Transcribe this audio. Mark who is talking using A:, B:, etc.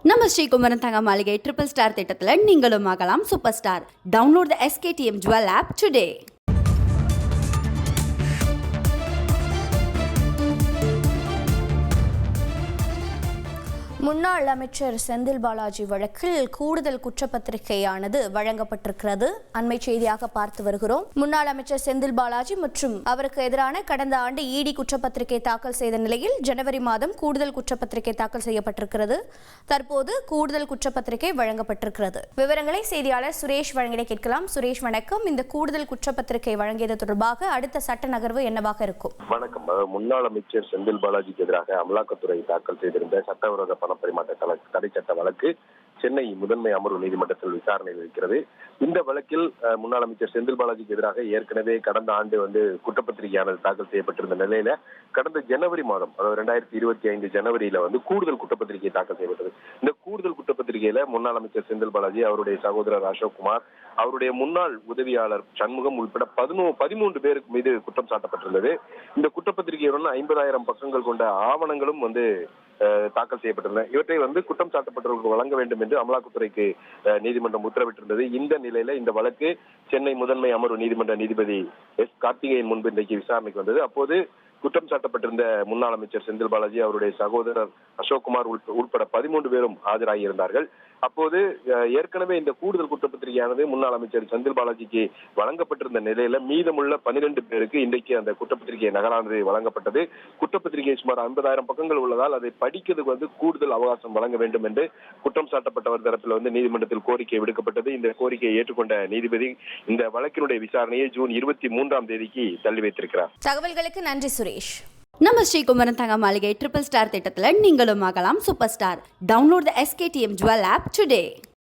A: நம்ம ஸ்ரீகுமரன் தங்க மாளிகை ட்ரிபிள் ஸ்டார் திட்டத்தில் நீங்களும் ஆகலாம் super star. Download the SKTM jewel app today.
B: முன்னாள் அமைச்சர் செந்தில் பாலாஜி வழக்கில் கூடுதல் குற்றப்பத்திரிகையானது வழங்கப்பட்டிருக்கிறது. அண்மை செய்தியாக பார்த்து வருகிறோம். முன்னாள் அமைச்சர் செந்தில் பாலாஜி மற்றும் அவருக்கு எதிரான கடந்த ஆண்டு ED குற்றப்பத்திரிகை தாக்கல் செய்த நிலையில் ஜனவரி மாதம் கூடுதல் குற்றப்பத்திரிகை தாக்கல் செய்யப்பட்டிருக்கிறது. தற்போது கூடுதல் குற்றப்பத்திரிகை வழங்கப்பட்டிருக்கிறது. விவரங்களை செய்தியாளர் சுரேஷ் வழங்கிட கேட்கலாம். சுரேஷ் வணக்கம். இந்த கூடுதல் குற்றப்பத்திரிகை வழங்கியது தொடர்பாக அடுத்த சட்ட நகர்வு என்னவாக இருக்கும்?
C: வணக்கம். முன்னாள் அமைச்சர் செந்தில் பாலாஜிக்கு எதிராக அமலாக்கத்துறை தாக்கல் செய்திருந்த சட்டவிரோத பணப்பரிமாற்ற தடை சட்ட வழக்கு சென்னை முதன்மை அமர்வு நீதிமன்றத்தில் விசாரணையில் இருக்கிறது. இந்த வழக்கில் முன்னாள் அமைச்சர் செந்தில் பாலாஜிக்கு எதிராக ஏற்கனவே கடந்த ஆண்டு குற்றப்பத்திரிகையானது தாக்கல் செய்யப்பட்டிருந்த நிலையில கடந்த ஜனவரி மாதம், அதாவது 2025 ஜனவரியில கூடுதல் குற்றப்பத்திரிகை தாக்கல் செய்யப்பட்டது. இந்த கூடுதல் குற்றப்பத்திரிகையில முன்னாள் அமைச்சர் செந்தில் பாலாஜி, அவருடைய சகோதரர் அசோக்குமார், அவருடைய முன்னாள் உதவியாளர் சண்முகம் உள்பட 13 பேருக்கு மீது குற்றம் சாட்டப்பட்டிருந்தது. இந்த குற்றப்பத்திரிகையுடன் 50,000 பக்கங்கள் கொண்ட ஆவணங்களும் தாக்கல் செய்யப்பட்டிருந்தன. இவற்றை குற்றம் சாட்டப்பட்டவர்களுக்கு வழங்க வேண்டும் என்று அமலாக்கத்துறைக்கு நீதிமன்றம் உத்தரவிட்டிருந்தது. இந்த நிலையில இந்த வழக்கு சென்னை முதன்மை அமர்வு நீதிமன்ற நீதிபதி S. கார்த்திகேயன் முன்பு இன்றைக்கு விசாரணைக்கு வந்தது. அப்போது குற்றம் சாட்டப்பட்டிருந்த முன்னாள் அமைச்சர் செந்தில் பாலாஜி, அவருடைய சகோதரர் அசோக்குமார் உட்பட 13 பேரும் ஆஜராகியிருந்தார்கள். அப்போது ஏற்கனவே இந்த கூடுதல் குற்றப்பத்திரிகையானது முன்னாள் அமைச்சர் செந்தில் பாலாஜிக்கு வழங்கப்பட்டிருந்த நிலையில மீதமுள்ள 12 பேருக்கு இன்றைக்கு அந்த குற்றப்பத்திரிகை நகலானது வழங்கப்பட்டது. குற்றப்பத்திரிகை சுமார் 50,000 பக்கங்கள் உள்ளதால் அதை படிக்கிறதுக்கு கூடுதல் அவகாசம் வழங்க வேண்டும் என்று குற்றம் சாட்டப்பட்டவர் தரப்பில் நீதிமன்றத்தில் கோரிக்கை விடுக்கப்பட்டது. இந்த கோரிக்கையை ஏற்றுக்கொண்ட நீதிபதி இந்த வழக்கினுடைய விசாரணையை ஜூன் 23ஆம் தேதிக்கு தள்ளி வைத்திருக்கிறார்.
B: தகவல்களுக்கு நன்றி சுரேஷ்.
A: நம்ம ஸ்ரீகுமரன் தங்க மாளிகை ட்ரிபிள் ஸ்டார் திட்டத்தில் நீங்களும் ஆகலாம் super star. Download the SKTM jewel app today.